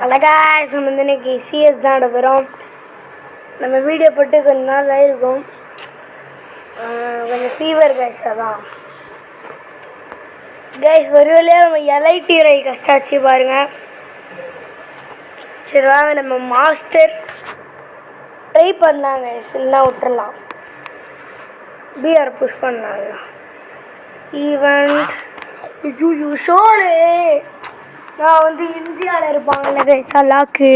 அழகா நம்ம இன்னைக்கு சிஎஸ் தான் நடைபெறும். நம்ம வீடியோ போட்டு கொஞ்ச நாள் ஆயிருக்கும். கொஞ்சம் ஃபீவர் கைஸ். அதான் கைஸ் ஒரு வழியாக நம்ம எல்ஐடி ரை கஷ்டாச்சு பாருங்கள். சரி வாங்க நம்ம மாஸ்டர் ட்ரை பண்ணலாம் கைஸ், இல்லைனா விட்டுறலாம். பிஆர் புஷ் பண்ணலாம். ஈவெண்ட் ஐயோ ஷோலே நான் வந்து இந்தியாவில் இருப்பாங்கல்ல கைஸ் லாக்கு,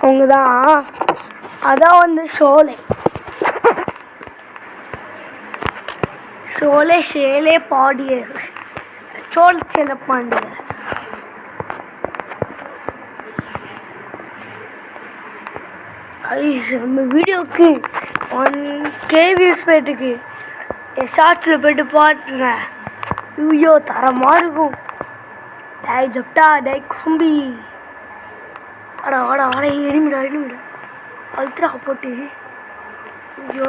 அவங்க தான் அதான் வந்து ஷோலே ஷோலே ஷேலே பாடியர் சோல் செல்ல பாண்டியர். நம்ம வீடியோக்கு 1K வியூஸ் போயிட்டுருக்கு. என் ஷார்ட்ஸில் போய்ட்டு பார்த்துங்க. ஐயோ தரமாக இருக்கும். டாய் ஜப்டா டாய் கும்பி வாடா வாடா வாடா எனிமிடா அழுத்துறா போட்டு. ஐயோ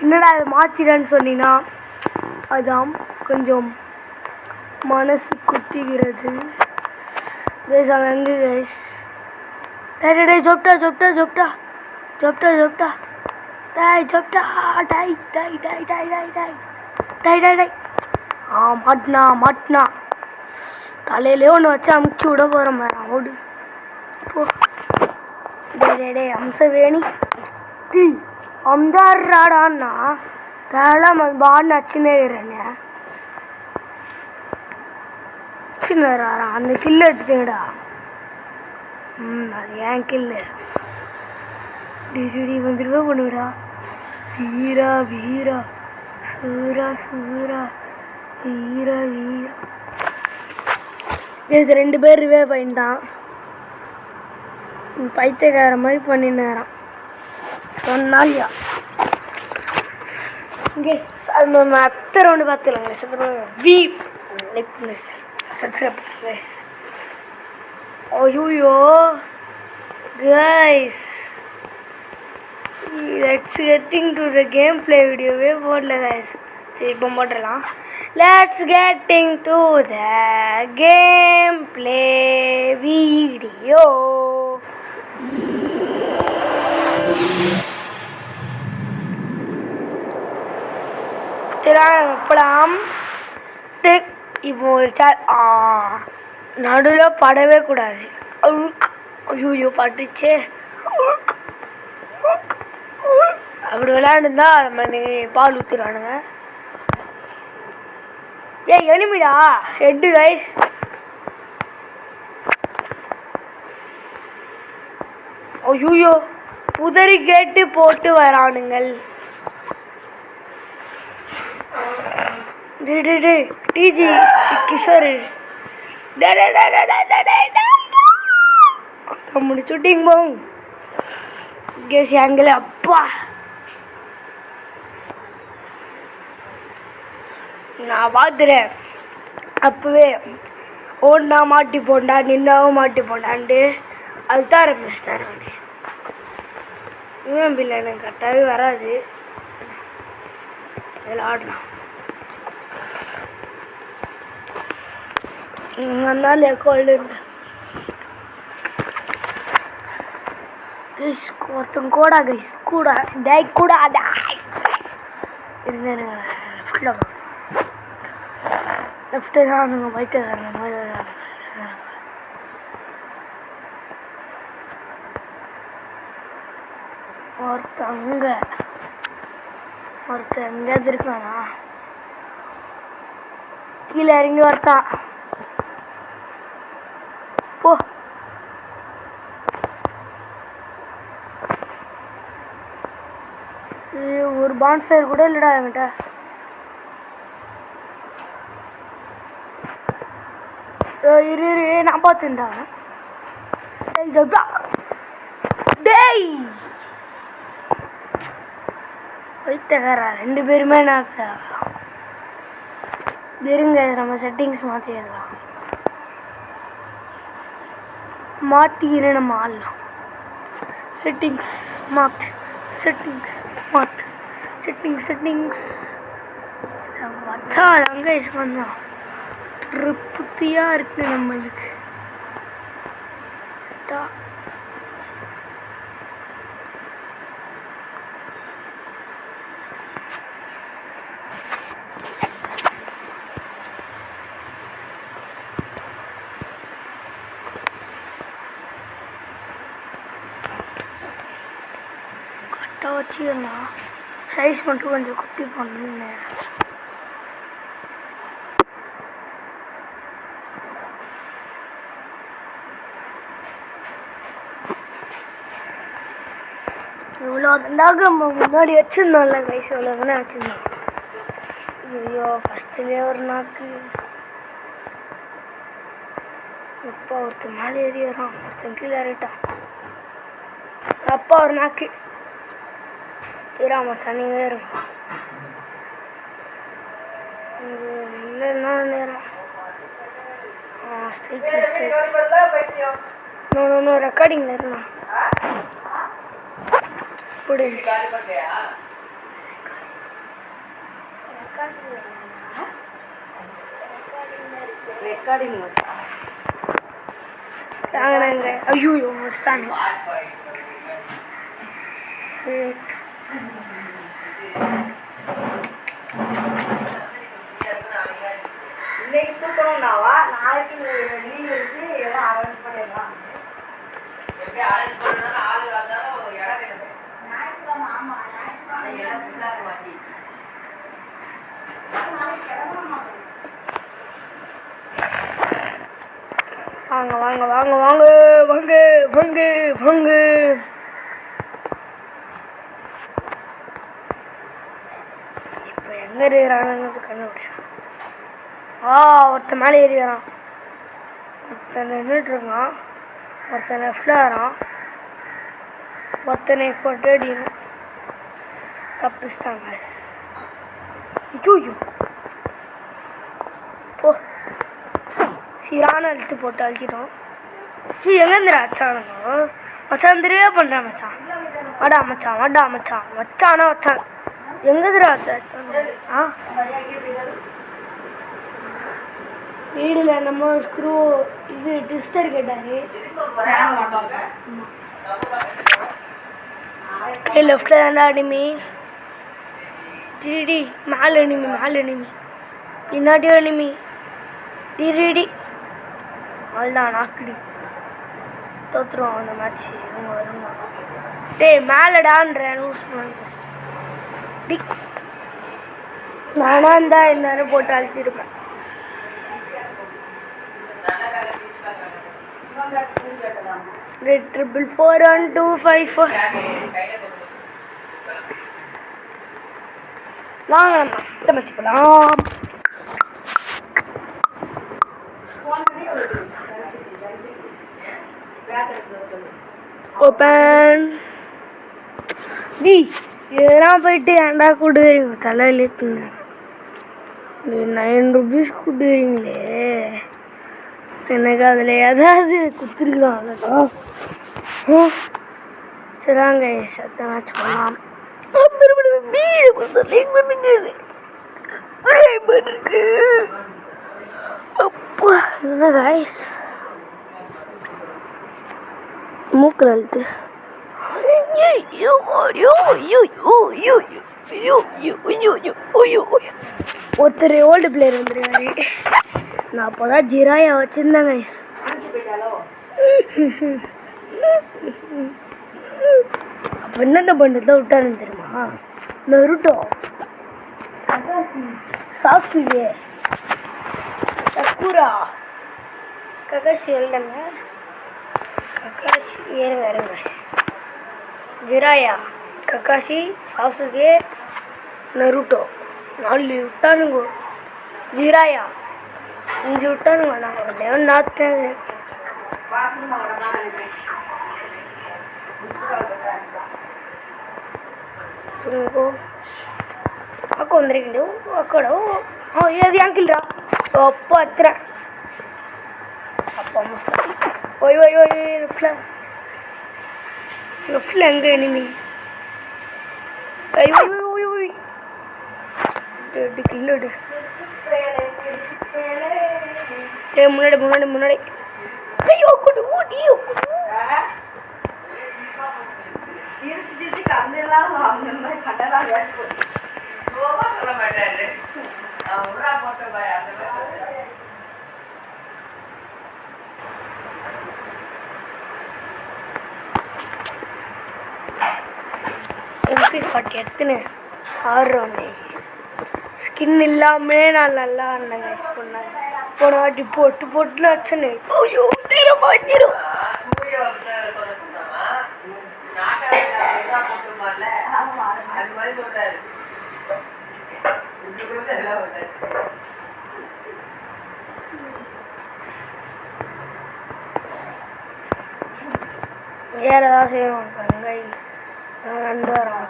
என்னடா அதை மாற்றிடான்னு சொன்னீங்கன்னா அதான் கொஞ்சம் மனசு குத்திக்கிறது. அவன் எங்கே கைஸ்? டே டே ஜப்டா ஜப்டா ஜப்டா ஜப்டா ஜப்டா டாய் ஜப்டா டாய் டாய் டாய் டாய் டாய் டாய் டாய் டாய் டாய். மாட்டினா தலையிலே ஒன்று வச்சு அமுக்கி விட போகிற மாதிரி ஓடு போ. டே அம்சவேணி டீ அம்தாடுறாடான்னா தலை பாடினு அச்சுன்னே இருக்கிறேங்க. சின்னரா அந்த கில்லு எடுத்துங்கடா. அது ஏன் கில்லு. டிடி வந்துருவே பண்ணுங்கடா. வீரா வீரா சூரா சூரா வீரா வீரா. இது 2 பேர் ரிவே பண்ணிட்டான். பைத்தியக்கார மாதிரி பண்ணினாரான் சொன்னாலியா. இங்கே நம்ம அத்தை ரவுண்டு பார்த்துக்கலாங்க. ஐயோ guys let's getting to the game play வீடியோவே போடல கைஸ். சரி இப்போ போட்டுடலாம். Let's getting to the game play video. படம் இப்போ ஒரு நடுவில் படவே கூடாது. ஐயோ பட்டுச்சே. அப்படி விளையாண்டுருந்தா நம்ம பால் ஊற்றுறானுங்க. எனிமிடா ஹெட்டு கைஸ். ஐயோ உதறி கேட்டு போட்டு வரானுங்கள். டிஜி கிஷோர் ஷூட்டிங் போகும் கேஸ் எங்கள அப்பா. நான் பார்த்துறேன் அப்பவே ஓடினா மாட்டி போண்டா நின்னாவும் மாட்டி போண்டான்ட்டு அதுதான் ஆரம்பிச்சிட்டார். இவன் பிள்ளை எனக்கு கரெக்டாகவே வராது. அதில் ஆடலாம் அதனால கோல்டு ஒருத்தன் கூடா கைஸ் கூட டை கூட இருந்தேன். லெஃப்ட்டு தான் பைத்தியக்காரங்க மாதிரி ஒருத்தன் எங்கேயாவது இருக்கானா? கீழே இறங்கி வரத்தான் போ. ஒரு பான்ஃபயர் கூட இல்லைடா என்கிட்ட. இரு நான் பார்த்துட்டா. டேய் வைத்தகாரா 2 பேருமே நாக்கா. இருங்க நம்ம செட்டிங்ஸ் மாற்றிடலாம். மாற்றிக்கிற நம்ம ஆடலாம். செட்டிங்ஸ் மாற்று செட்டிங்ஸ் வச்சா அங்கே வந்தான் திருப்தியாக இருக்குது நம்மளுக்கு. கரெக்டாக வச்சுக்கண்ணா சைஸ் மட்டும் கொஞ்சம் குட்டி பண்ணு. இவ்வளோ ரெண்டாக நம்ம முன்னாடி வச்சுருந்தோம்ல கைஸ், இவ்வளோ தானே வச்சுருந்தோம். ஐயோ ஃபஸ்ட்டுலேயே ஒரு நாக்கு. அப்பா ஒருத்தன் மேலே ஏறி வரான், ஒருத்தன் கீழே ஏறிட்டான். அப்பா ஒரு நாக்கு ஏறாம தனியாக இருக்கும். இல்லைன்னா நேரம் ஸ்ட்ரைட் ரெக்கார்டிங்கில் இருந்தான். ஐயோ மஸ்தாங்க. இன்னைக்கு தூக்கணும்னாவா, நாளைக்கு லீவ் இருக்கு, எல்லாம் அரேஞ்ச் பண்ணிடலாம். எப்படி அரேஞ்ச் பண்ணா ஆளு வந்தாலும் இடம் இல்லை. ஞாயிற்றுக்கிழமை ஆமா, ஞாயிற்றுக்கிழமை இடம் இல்லாத வாட்டி நாளைக்கு கிளம்பணும். வாங்க வாங்க வாங்க வாங்க வாங்க வாங்க வாங்க. இப்போ எங்கே இருக்கிறான்னு கண்டுபிடியா. ஒருத்தன் மேலே ஏறி வரான், ஒருத்தன் நின்றுட்டுருக்கான், ஒருத்தன் லெஃப்டில் வரான், ஒருத்தனை இப்போ டேடியும் தப்பிச்சிட்டாங்க. ஐயோ போ சீரான அழுத்து போட்டு அழுத்திட்டோம். எங்கேருந்துடா அச்சானுங்க? மச்சான் தெரியவே பண்ணுறேன் மச்சான். வாடா மச்சான் வாடா மச்சான் வச்சானா வச்சான். எங்கேதுடா வச்சா? வீடில் நம்ம ஸ்க்ரூ இது ட்விஸ்டர் கேட்டாரு. லெஃப்டில் தாண்டா அனிமி. டிடி மேலே அனிமி, மேலே அனிமி, பின்னாடியும் அனிமி. டிடி அதுதான் நாக்குடி. தோற்றுருவோம் அந்த மேட்ச். இவங்க வருங்க. டேய் மேலடான்ற லூஸ் டி. நானாக இருந்தால் இந்நேரம் போட்டு அழுத்திருப்பேன். Red 4441254. வாங்க நம்ம மச்சி போலாம். ஓப்பன் டி. இதெல்லாம் போயிட்டு ஏன்டா கொடுக்குறீங்க? தலையிலேத்துங்க. 9 rupees கொடுக்குறீங்களே, எனக்கு அதில் ஏதாவது கொடுத்துருக்கலாம். அதெல்லாம் சரிங்க சத்த மேட்ச் பண்ணலாம். என்ன கைஸ் மூக்கில் அழுத்து. ஒருத்தர் ஓல்டு பிளேயர் வந்துருக்காரு. நான் அப்போதான் ஜிராயா வச்சிருந்தேன் கைஸ். அப்போ என்னென்ன பண்ணுறதுல விட்டாருன்னு தெரியுமா? நருட்டோ, சாசுகே, சக்குரா, ககாஷி எழுதுங்க. ககாஷி ஏறுங்க இருங்க. ஜிராயா, ககாஷி, சாசுகே, நருட்டோ 4 விட்டானுங்க. ஜிராயா 5 விட்டானுங்க. நான் நாத்தேன். అక్క ఉందరికిండు అక్కడ ఏది అంకిల్ రా అప్ప అత్ర అప్ప ఓయ్ ఓయ్ ఓయ్ ரிஃப்ல எங்க எனிமி? ஐயோ ஓய் ஓய் டெட் கில்லடு. முன்னாடி முன்னாடி முன்னாடி. ஐயோ குடு ஓடி குடு சொல்ல மாட்டாரு போட்ட பாரு அந்த MP40 எத்தனை ஆடுறோன்னே ஸ்கின் இல்லாமலே நான் நல்லா இருந்தேங்க யூஸ் பண்ணேன். போன வாட்டி போட்டு போட்டு வச்சுனே ஐயோ நேரம் வாங்கிடும். வேற ஏதாவது செய்யணும் கங்கை நான் 2 வாரம்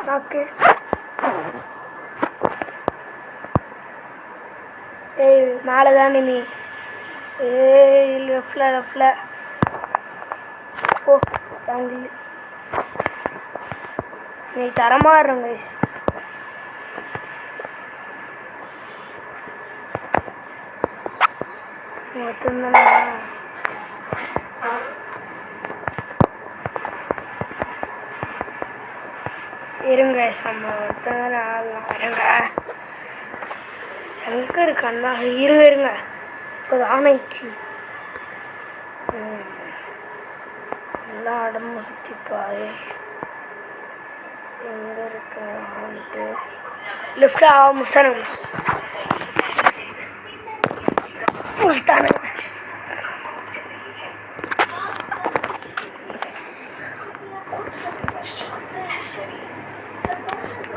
நாக்கு ஏய் மேலே தானே நீ ஏய் லெஃப்டில் ஓ தங்கி நீ தரமாடுறங்க மொத்தம் இருங்க நம்ம ஒருத்தங்க ஆடலாம் இருங்க எங்கே இருக்கண்ணா இருங்க இப்போ ஆணைச்சு நல்லா அடம்பு சுற்றிப்பாரு எங்கே இருக்க ஆண்டு லெஃப்ட் முஸ்தானுங்க முஸ்தானுங்க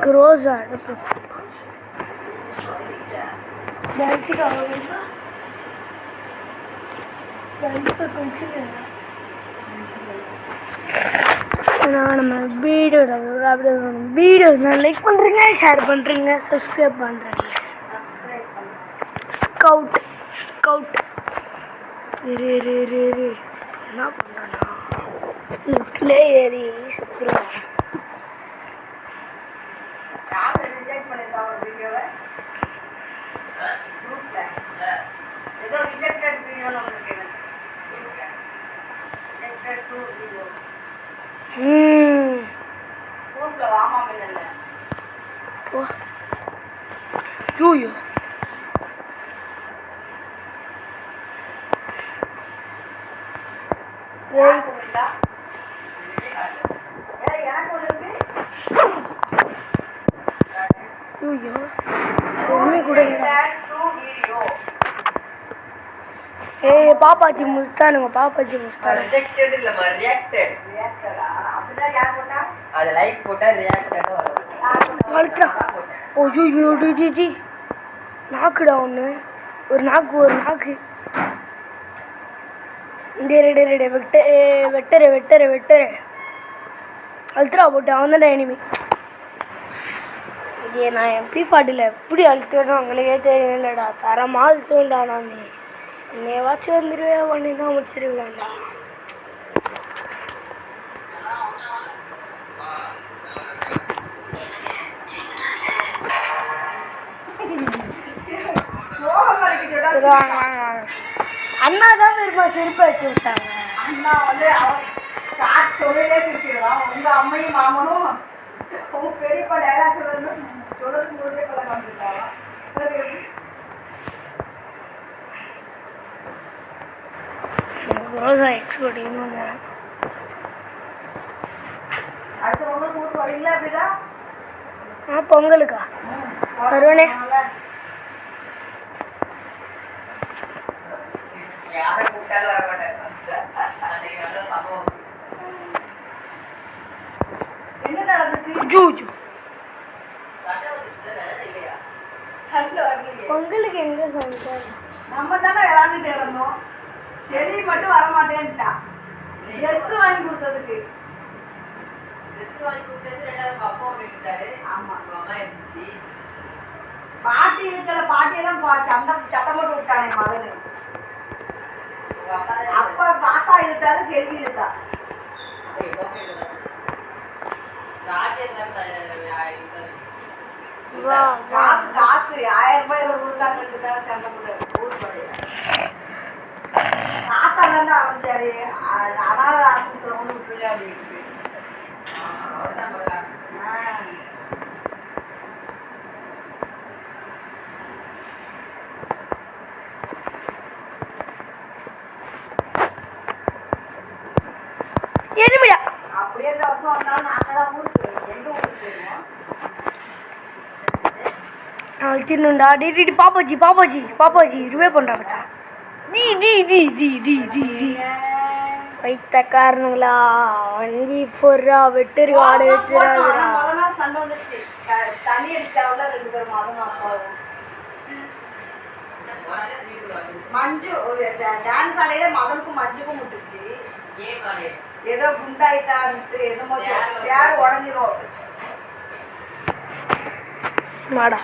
க்ரோஸா அடுப்பு நம்ம வீடியோ லைக் பண்ணுறீங்க, ஷேர் பண்ணுறீங்க, சப்ஸ்கிரைப் பண்ணுறீங்க. ஸ்கவுட் இரு என்ன பண்ணுறேன்னா லிஃப்ட்லே ஏறி சுற்றுறேன். ஐயோ ஏய் பாப்பாச்சி முஸ்தானுங்க பாப்பாச்சி முஸ்தான் ரிஜெக்டட் இல்லமா ரியாக்டட் அப்படினா யார் போட்டா அது லைக் போட்டா ரியாக்டட் வரும் வளத்ரா ஓய்யோ டி நாக்குடா ஒன்னு ஒரு நாக்கு டே வெட்டரே அழுத்துறா போட்டு அவன் தான் எனிமி. நான் MP40 எப்படி அழுத்துவேன்னு அவங்களுக்கே தெரியலடா. தரமாக அழுத்துவேன்டா நான். என்னையவாச்சும் வந்துடுவேன் பண்ணி தான் முடிச்சிருவேன்டா. அண்ணா தான் விரும்ப சிரிப்பை வச்சு விட்டாங்க. அண்ணா வந்து அவர் ஸ்டார்ட் சொல்லலே சிரிச்சிடலாம். உங்கள் அம்மையும் மாமனும் உங்க பெரியப்பா டைலாக் சொல்றதுக்கு போதே பல காமிச்சிருக்காங்க. ரோசா எக்ஸ்போர்ட் இன்னொன்று அடுத்த பொங்கலுக்கு ஊருக்கு வரீங்களா? அப்படிதான் பொங்கலுக்கா வருவனே. யாரை கூப்பிட்டாலும் வர மாட்டேன். என்ன நடந்துச்சு? பொங்கலுக்கு எங்க சொன்னார்? நம்ம தானே விளாண்டுட்டு இருந்தோம். செடி மட்டும் வரமாட்டேன்ட்டா. ட்ரெஸ் வாங்கி கொடுத்ததுக்கு பாட்டி இருக்கிற பாட்டியெல்லாம் சத்தம் போட்டு விட்டானே மகனு. அப்பா தாத்தா இழுத்தாரு, செல்வி இழுத்தா. காசு 1000 ரூபாய் கொடுத்தாங்க. சண்டை போட்டு ஊர் பழைய தாத்தா தான் ஆரம்பிச்சாரு. அனாதை ஆசிரமத்தில் கொண்டு விட்டுருங்க அப்படின்ட்டு. எதுமிடா அப்படியே இந்த வருஷம் வந்தாலும் நாங்கள் தான் ஊருக்கு எங்கள் ஊருக்கு போயிருவோம். அழுத்திடணும்டா. டி பாப்பாஜி பாப்பாஜி பாப்பாஜி ரிவே பண்ணுறா மச்சான். டி டி டி டி டி டி டி வைத்த காரணங்களா 1v4 வெட்டரு ஆட வெட்டுறாதுடா. முதல் நாள் சண்டை வந்துச்சு. தண்ணி அடிச்சாவில் 2 பேரும் மதம் அப்பாவும் மஞ்சு டான்ஸ் ஆடையில மதனுக்கும் மஞ்சுக்கும் முட்டுச்சு. ஏதோ குண்டாயிட்டான்ட்டு என்னமோ சேர் உடஞ்சிரும். மாடா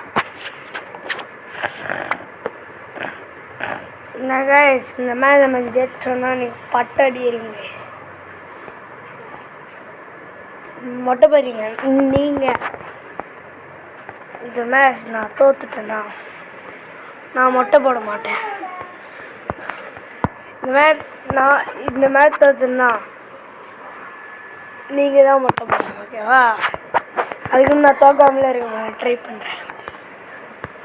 என்ன கைஸ், இந்த மாதிரி நம்ம ஜெயிச்சோன்னா நீங்கள் பட்டடி இருங்க, மொட்டை போறீங்க. நீங்கள் இந்த மேட்ச் நான் தோத்துட்டேன்னா நான் மொட்டை போட மாட்டேன். இந்த மேட்ச் தோத்துன்னா நீங்கள் தான் மொட்டை போடணும், ஓகேவா? அதுக்கு நான் தோக்காமலே இருக்க ட்ரை பண்ணுறேன்.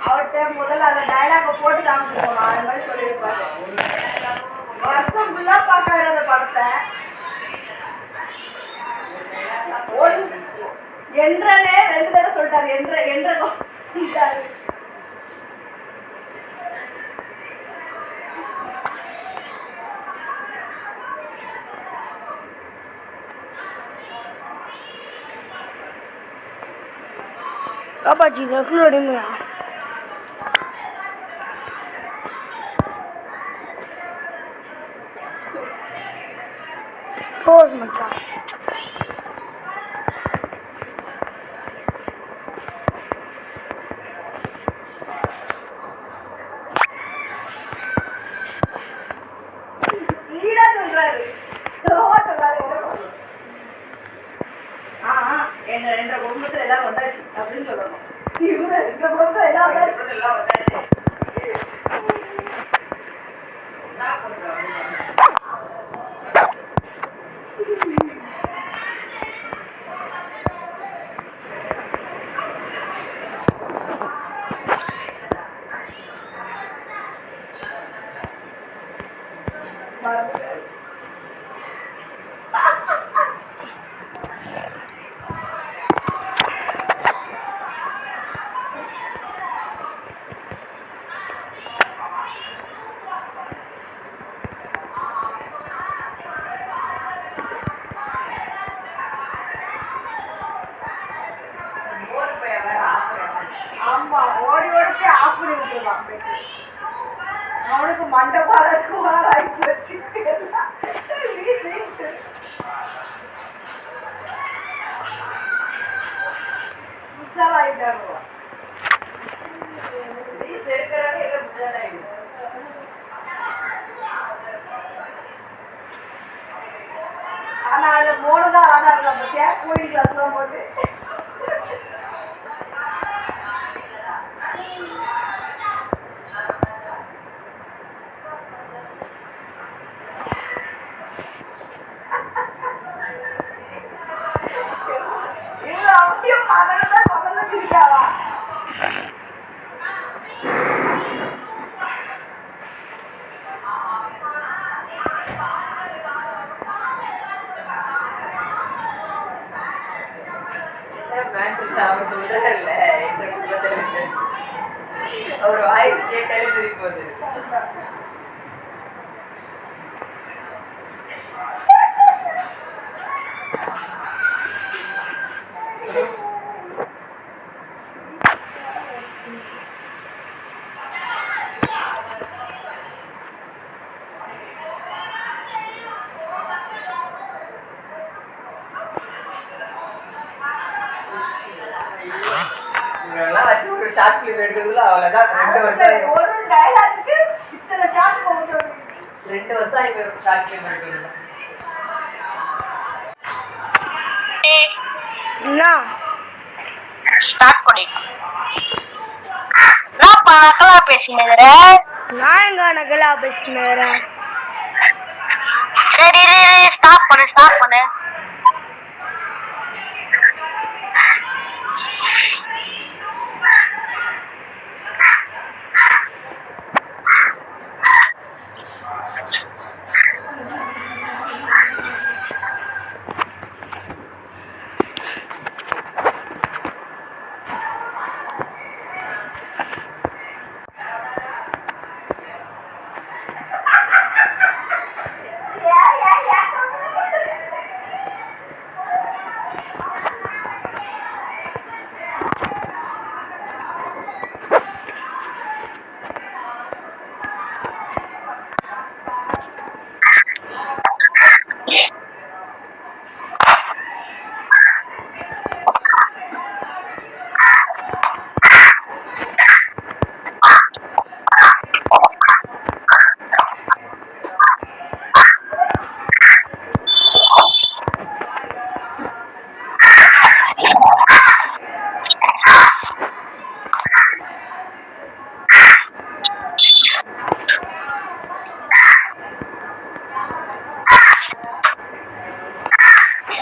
அவர்கிட்ட முதல்ல அந்த டைலாக போட்டு காமிச்சிருக்கோம். அது மாதிரி சொல்லியிருப்பாரு. வருஷம் ஃபுல்லாக பார்க்காத அந்த படத்தை என்றனே 2 தடவை சொல்லிட்டாரு. என்ற பாப்பாஜி நக்குள் அடிமையா போஸ் மச்சான். ஸ்பீடா சொல்றாரு, ஸ்லோவா சொல்றாரு. என்ற குடும்பத்துல எல்லாம் வந்தாச்சு அப்படின்னு சொல்லணும். இவங்க எங்க குடும்பத்துல எல்லாம் வந்தாச்சு. ஆமா, ஓடி ஓடி ஆஃப் பண்ணி விட்டுருவான். அவனுக்கு மண்டபாலருக்கு ஆகி வச்சு ஆயிட்டாங்க. ஆனா அதுல 3 தான் அழகா இருக்காங்க. கோயில் கிளாஸ் எல்லாம் போட்டு அவர் சொல்றாருல்ல, அவர் வாய்ஸ் கேட்டாலே சிரிப்பு வருது. ஒரு ஷார்ட் ஃபிலிம் எடுக்கிறதுல அவ்வளவுதான். 2 வருஷம் ஒரு டயலாக்கு இத்தனை ஷாட் போட்டு 2 வருஷம் இவ ஷார்ட் ஃபிலிம் எடுக்கிறது. என்ன ஸ்டார்ட் பண்ணி நான் பக்கலா பேசினேன். நான் எங்க நகலா பேசினேன். சரி ஸ்டாப் பண்ணு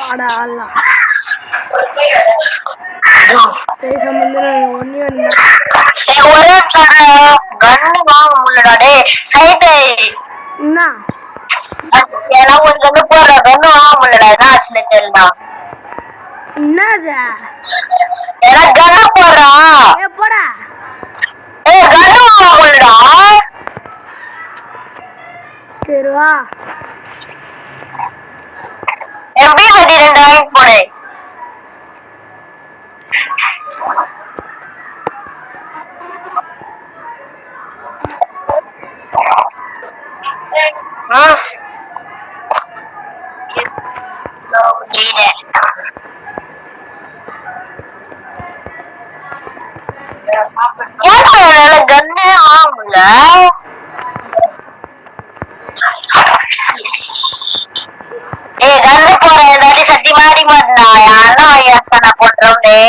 ஆடா ஆடலாம் பேச வந்து ஒன்னே ஒன்று ஒரே கன்னு வாங்க முடியலடா டேய் சைடு என்ன எல்லாம் ஒரு கன்னு போடுற கன்னு வாங்க முடியலடா என்ன ஆச்சுன்னு தெரியல என்னது எல்லாம் கன்னு போடுறா போடா கன்னு வாங்க முடியலடா சரி வா எப்படி வண்டி 2000 போடு கண்ணே ஆகும்ல கண்ணு போற ஏதாடி சத்தி மாடி மாட்டா யாரும் யோசனை போட்டுருந்தே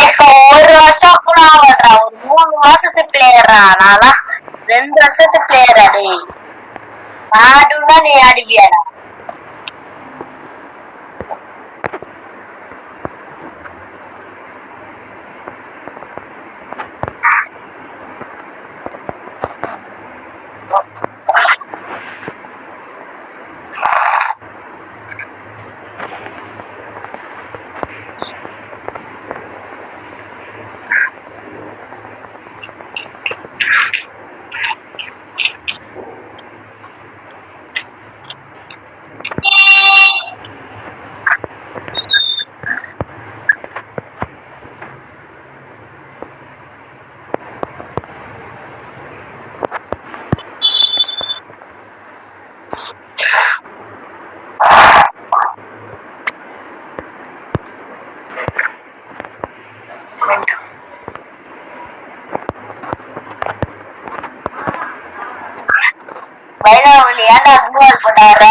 இப்ப ஒரு வருஷம் கூட ஆகலடா ஒரு 3 மாசத்து பிளேயரா நானா 2 வருஷத்து பிளேயரா டேய் ஆடுனா நீ ஆடுவியாடா ஏன்டா குளோவால் போட்டாடுற?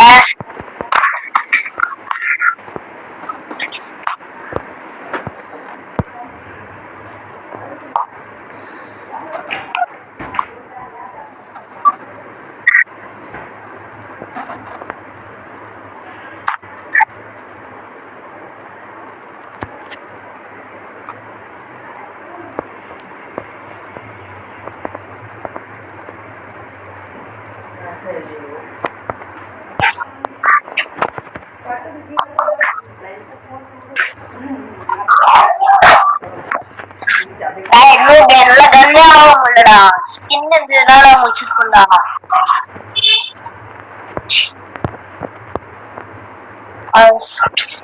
நல்லா கண்ணே ஆக முடியலடா. ஸ்கின் இருந்ததுனால முடிச்சிருக்கோம்டா.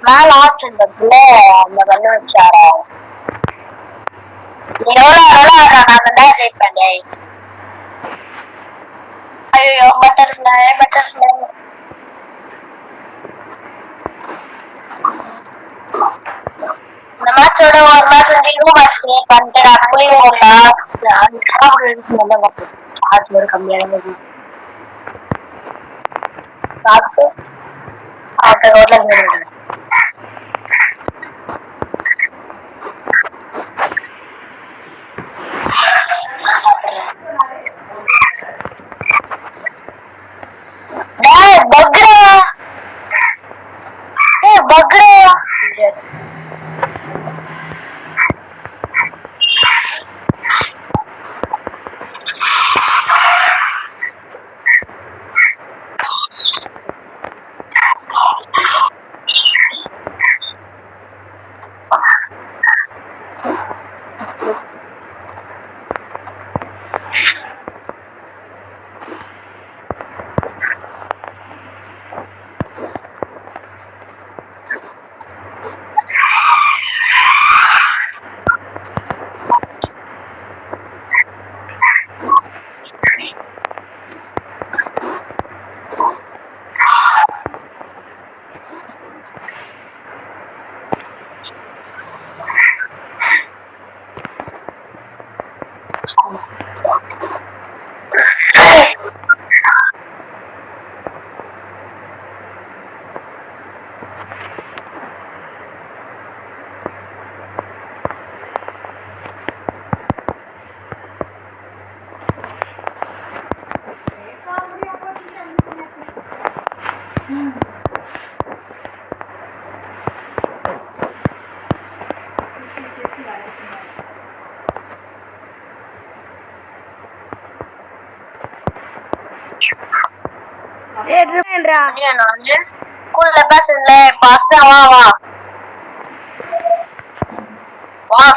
மேல ஆப்ஷன் இருக்குல்ல, அந்த கண்ணு வச்சாரா எவ்வளவு நான் தான் ஜெயிப்பேன். ஐயோ பட்டர்ஃப்ளை பட்டர்ஃப்ளை. இந்த மேட்சோட ஒரு மேட்ச் வந்து மேட்ச் கிரியேட் பண்ணிட்டு நான் புளியும் போடா. சார்ஜ் ஒரு கம்மியான சாப்பிட்டு ஆட்டோ ரோட்ல போயிடுவேன்.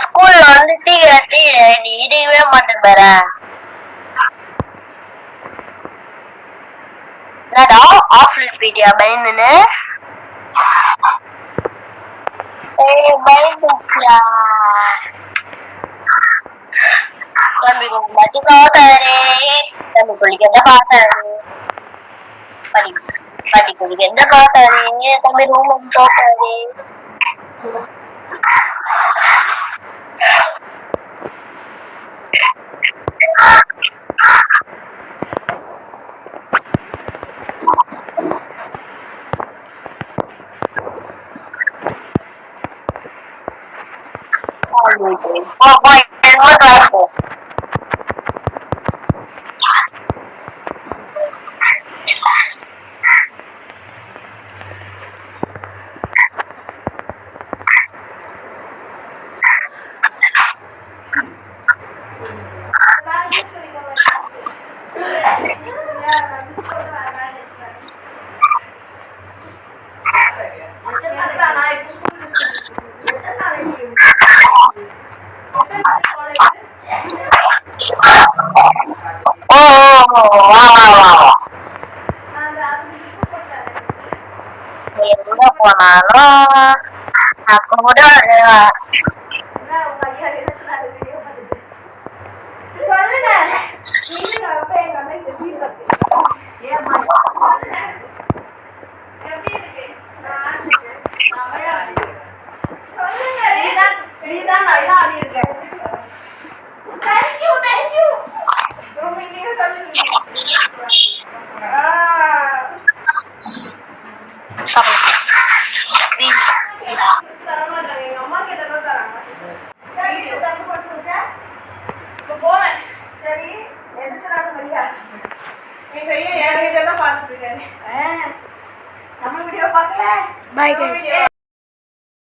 ஸ்கூல்ல வந்து நீ இடிக்கவே மாட்டேன் பேர. என்னடா ஆஃப்லைன் பீடியா பயந்துன்னு பயந்துச்சியா? தம்பி மட்டி காத்தாரு, தம்பி குளிக்க எந்த பார்த்தாரு, படி குளிக்க எந்த பார்த்தாரு, தம்பி ரூம் போட்டாரு. எங்க போனாலும் அப்ப கூட Thank you. செய்ய என் வீடியோ தான் பார்த்துட்டு இருக்காரு. நம்ம வீடியோ பார்க்கல. Bye guys.